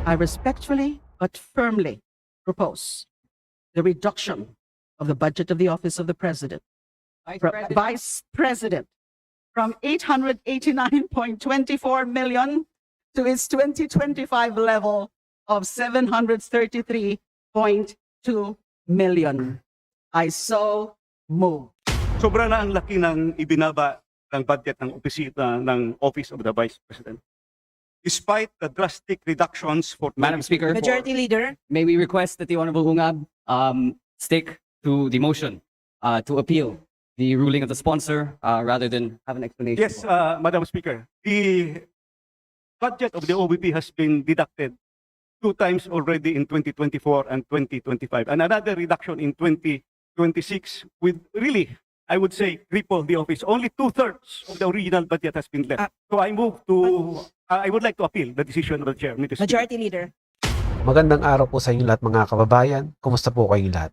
I respectfully but firmly propose the reduction of the budget of the Office of the President, Vice President, from 889.24 million to its 2025 level of 733.2 million. I so move. Sobra na ang laki ng ibinaba ng budget ng opisina ng Office of the Vice President. Despite the drastic reductions for Madam Speaker, Majority Leader, may we request that the Honorable Hungab stick to the motion to appeal the ruling of the sponsor rather than have an explanation. Yes, Madam Speaker. The budget of the OVP has been deducted 2 times already in 2024 and 2025, and another reduction in 2026 with really, I would say, cripple the office. Only 2/3 of the original budget has been left. So I move to, I would like to appeal the decision of the Chair. Mr. Speaker. Majority Leader. Magandang araw po sa inyo lahat mga kababayan. Kumusta po kayong lahat?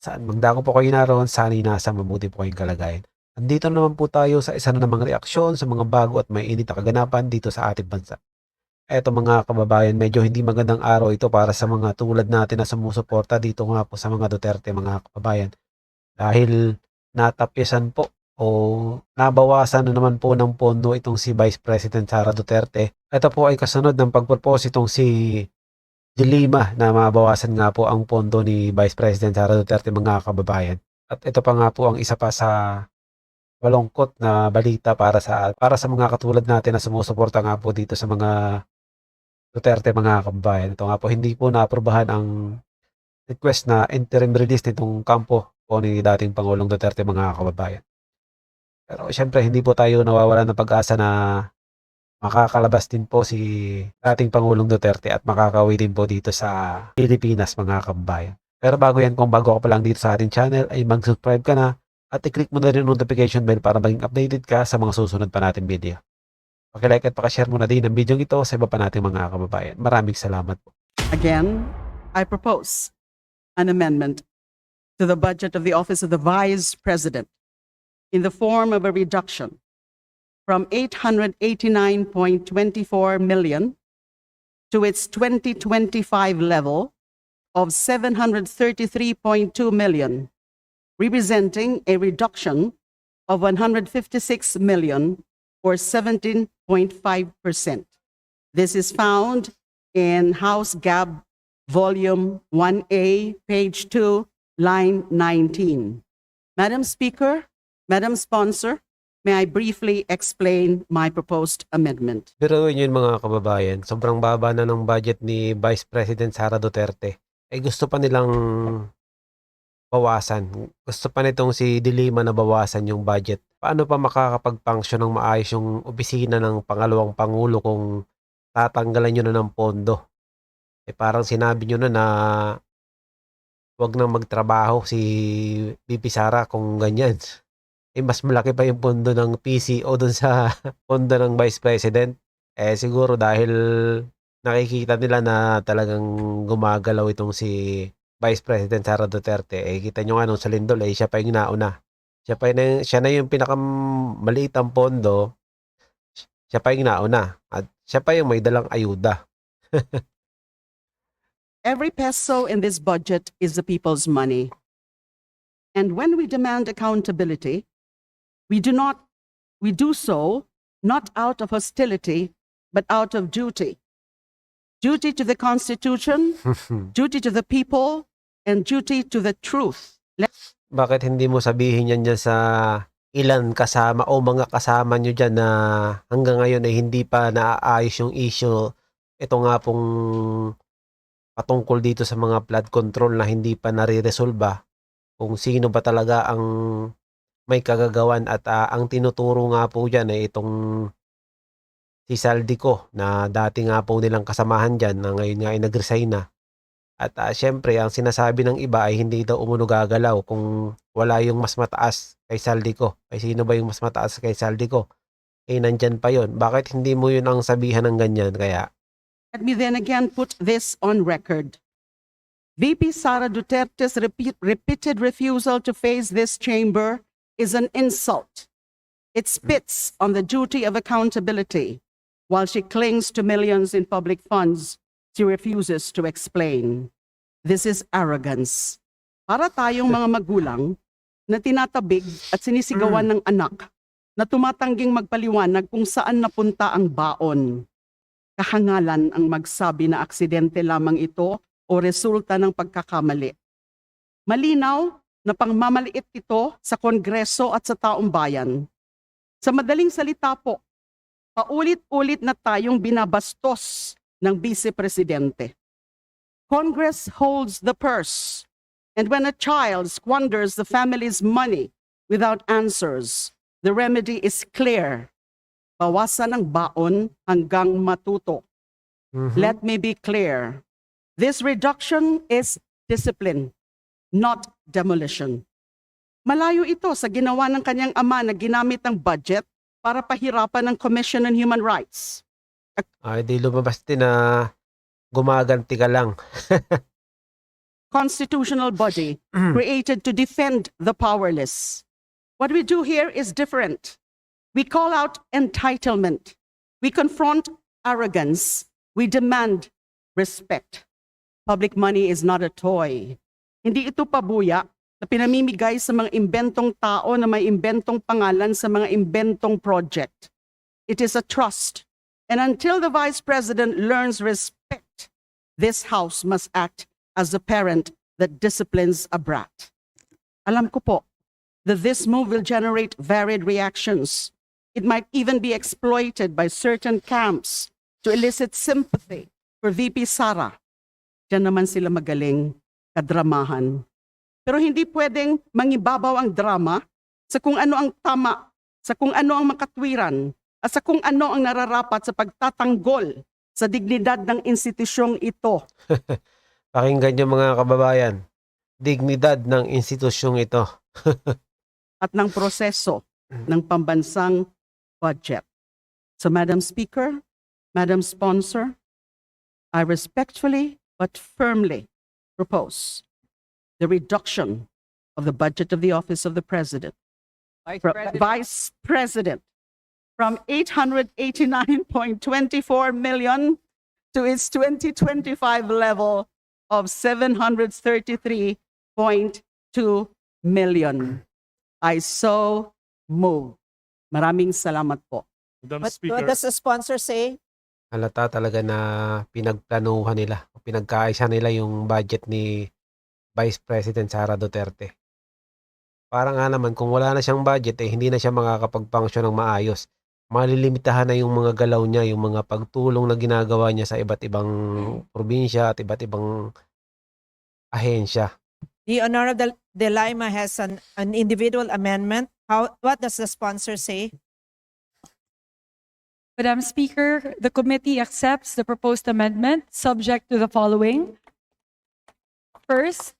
Saan magdako po kayo naroon, sana'y nasa mabuti po kayong kalagayan. Andito naman po tayo sa isa na namang reaksyon sa mga bago at may init na kaganapan dito sa ating bansa. Eto mga kababayan, medyo hindi magandang araw ito para sa mga tulad natin na sumusuporta dito nga po sa mga Duterte mga kababayan. Dahil natapyasan po o nabawasan na naman po ng pondo itong si Vice President Sara Duterte. Ito po ay kasunod ng pagpropose itong si Dilima na mabawasan nga po ang pondo ni Vice President Sara Duterte mga kababayan. At ito pa nga po ang isa pa sa malungkot na balita para sa mga katulad natin na sumusuporta nga po dito sa mga Duterte mga kababayan. Ito nga po hindi po naaprubahan ang request na interim release nitong kampo po ni dating Pangulong Duterte mga kababayan. Pero syempre hindi po tayo nawawalan ng pag-asa na makakalabas din po si dating Pangulong Duterte at makakauwi din po dito sa Pilipinas mga kababayan. Pero bago yan, kung bago ka pa lang dito sa ating channel ay mag-subscribe ka na at i-click mo na rin ang notification bell para maging updated ka sa mga susunod pa nating video. Paki-like at paki-share mo na din ang video ito sa iba pa nating mga kababayan. Maraming salamat po. Again, I propose an amendment to the budget of the Office of the Vice President in the form of a reduction from 889.24 million to its 2025 level of 733.2 million, representing a reduction of 156 million or 17.5%. This is found in House Gab Volume 1A, page 2, line 19. Madam Speaker, Madam Sponsor, may I briefly explain my proposed amendment? Pero yun mga kababayan, sobrang baba na ng budget ni Vice President Sara Duterte. Ay gusto pa nilang bawasan. Gusto pa nitong si Dilima na bawasan yung budget. Paano pa makakapag-function ng maayos yung opisina ng pangalawang pangulo kung tatanggalan nyo na ng pondo? Eh parang sinabi nyo na wag nang magtrabaho si VP Sara kung ganyan. Eh mas malaki pa yung pondo ng PCO dun sa pondo ng Vice President. Eh siguro dahil nakikita nila na talagang gumagalaw itong si Vice President Sara Duterte. Eh kita nyo nga nung sa lindol, eh siya pa yung nauna. Siya na yung pinakamaliit ang pondo. Siya pa yung nauna. At siya pa yung may dalang ayuda. Every peso in this budget is the people's money. And when we demand accountability, we do so not out of hostility, but out of duty. Duty to the Constitution, duty to the people, and duty to the truth. Bakit hindi mo sabihin yan dyan sa ilan kasama o mga kasama nyo dyan na hanggang ngayon ay hindi pa naaayos yung issue? Ito nga pong patungkol dito sa mga flood control na hindi pa nare-resolba. Kung sino ba talaga ang may kagagawan at ang tinuturo nga po dyan ay itong si Saldico na dati nga po nilang kasamahan dyan na ngayon nga ay nag-resign na. At syempre ang sinasabi ng iba ay hindi daw umuno gagalaw kung wala yung mas mataas kay Saldico. Ay sino ba yung mas mataas kay Saldico? Eh nandyan pa yon. Bakit hindi mo yun ang sabihan ng ganyan? Kaya Let me then again put this on record. VP Sara Duterte's repeated refusal to face this chamber is an insult. It spits on the duty of accountability while she clings to millions in public funds She refuses to explain. This is arrogance. Para tayong mga magulang na tinatabig at sinisigawan ng anak na tumatangging magpaliwanag kung saan napunta ang baon. Kahangalan ang magsabi na aksidente lamang ito o resulta ng pagkakamali. Malinaw na pangmamaliit ito sa Kongreso at sa taong bayan. Sa madaling salita po, paulit-ulit na tayong binabastos ng Vice Presidente. Congress holds the purse, and when a child squanders the family's money without answers, the remedy is clear. Bawasan ang baon hanggang matuto. Mhm. Let me be clear. This reduction is discipline, not demolition. Malayo ito sa ginawa ng kanyang ama na ginamit ang budget para pahirapan ng Commission on Human Rights. Ay, di lumabas din na gumaganti ka lang. Constitutional body created to defend the powerless. What we do here is different. We call out entitlement. We confront arrogance. We demand respect. Public money is not a toy. Hindi ito pabuya na pinamimigay sa mga imbentong tao na may imbentong pangalan sa mga imbentong project. It is a trust. And until the Vice President learns respect, this House must act as a parent that disciplines a brat. Alam ko po that this move will generate varied reactions. It might even be exploited by certain camps to elicit sympathy for VP Sara. Diyan naman sila magaling, kadramahan. Pero hindi pwedeng mangibabaw ang drama sa kung ano ang tama, sa kung ano ang makatwiran, at sa kung ano ang nararapat sa pagtatanggol sa dignidad ng institusyong ito. Pakinggan niyo mga kababayan. Dignidad ng institusyong ito. At ng proseso ng pambansang budget. So Madam Speaker, Madam Sponsor, I respectfully but firmly propose the reduction of the budget of the Office of the President, Vice President, from 889.24 million to its 2025 level of 733.2 million. I so move. Maraming salamat po. Madam What Speaker, does the sponsor say? Halata talaga na pinagplanuhan nila. Pinagkaisa nila yung budget ni Vice President Sara Duterte. Para nga naman kung wala na siyang budget hindi na siya makakapag-function ng maayos. Malilimitahan na yung mga galaw niya, yung mga pagtulong na ginagawa niya sa iba't ibang probinsya at iba't ibang ahensya. The Honorable De Lima has an individual amendment. What does the sponsor say? Madam Speaker, the committee accepts the proposed amendment subject to the following. First,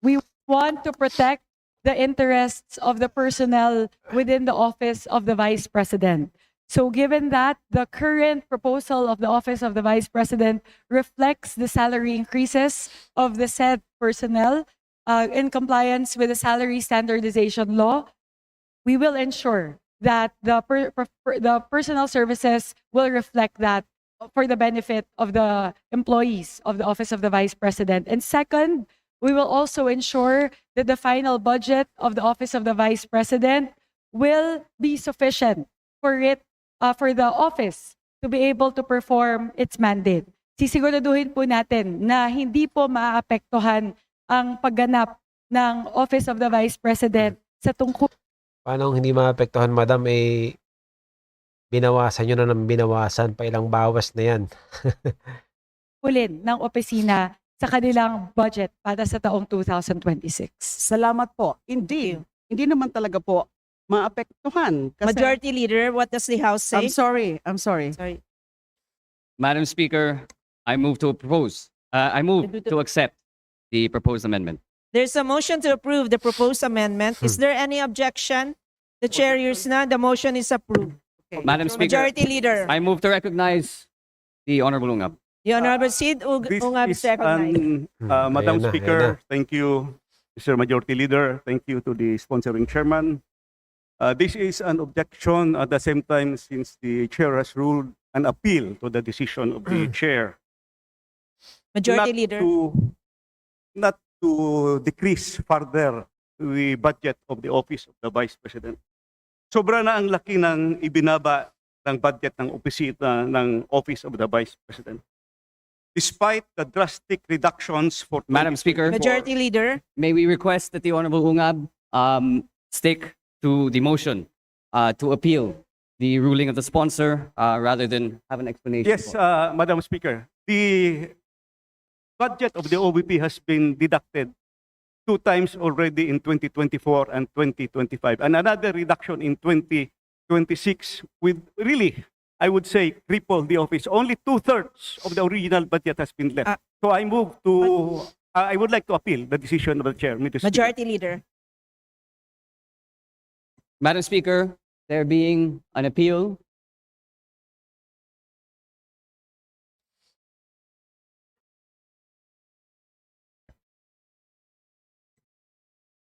we want to protect the interests of the personnel within the office of the Vice President. So given that the current proposal of the Office of the Vice President reflects the salary increases of the said personnel in compliance with the salary standardization law, we will ensure that the personnel services will reflect that for the benefit of the employees of the Office of the Vice President. And second, we will also ensure that the final budget of the Office of the Vice President will be sufficient for the office to be able to perform its mandate. Sisiguraduhin po natin na hindi po maapektuhan ang pagganap ng Office of the Vice President sa tungkol Paano hindi maapektuhan, Madam? Binawasan nyo na ng binawasan. Pailang bawas na yan. ulin ng opisina sa kanilang budget para sa taong 2026. Salamat po. Indeed, hindi naman talaga po maapektuhan. Kasi, Majority Leader, what does the House say? I'm sorry. Sorry. Madam Speaker, I move to accept the proposed amendment. There's a motion to approve the proposed amendment. Is there any objection? The chair hears none. The motion is approved. Madam Speaker, Majority Leader, I move to recognize the Honorable Ungab. the Honorable Sid This Ungab is is recognized. Madam Ayan na, Speaker, ayan na. thank you, Mr. Majority Leader. Thank you to the sponsoring chairman. This is an objection at the same time since the chair has ruled an appeal to the decision of the chair. Majority not Leader. not to decrease further the budget of the Office of the Vice President. Sobra na ang laki ng ibinaba ng budget ng opisina ng Office of the Vice President. Despite the drastic reductions for Madam Speaker. 2024, Majority Leader. May we request that the Honorable Ungab stick to the motion to appeal the ruling of the sponsor rather than have an explanation? Yes, Madam Speaker. The budget of the OVP has been deducted 2 times already in 2024 and 2025, and another reduction in 2026 with really, I would say, cripple the office. Only 2/3 of the original budget has been left. So I move to, I would like to appeal the decision of the chair, Mr. Speaker. Majority Leader. Madam Speaker, there being an appeal,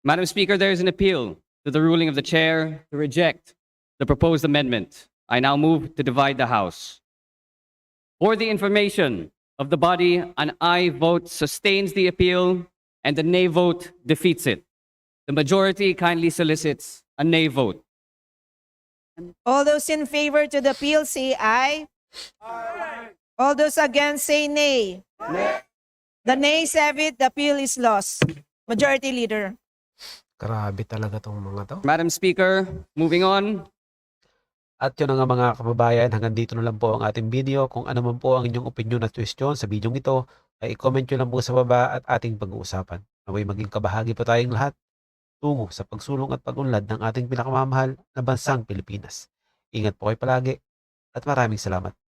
Madam Speaker, there is an appeal to the ruling of the chair to reject the proposed amendment. I now move to divide the House. For the information of the body, an aye vote sustains the appeal and the nay vote defeats it. The majority kindly solicits a nay vote. All those in favor to the appeal say aye. All those against say nay. The nays have it. The appeal is lost. Majority Leader. Grabe talaga tong mga to. Madam Speaker, moving on. At yun na nga mga kababayan, hanggang dito na lang po ang ating video. Kung ano man po ang inyong opinion at question sa video ito, ay i-comment nyo lang po sa baba at ating pag-uusapan. Naway maging kabahagi po tayong lahat tungo sa pagsulong at pag-unlad ng ating pinakamamahal na bansang Pilipinas. Ingat po kayo palagi at maraming salamat.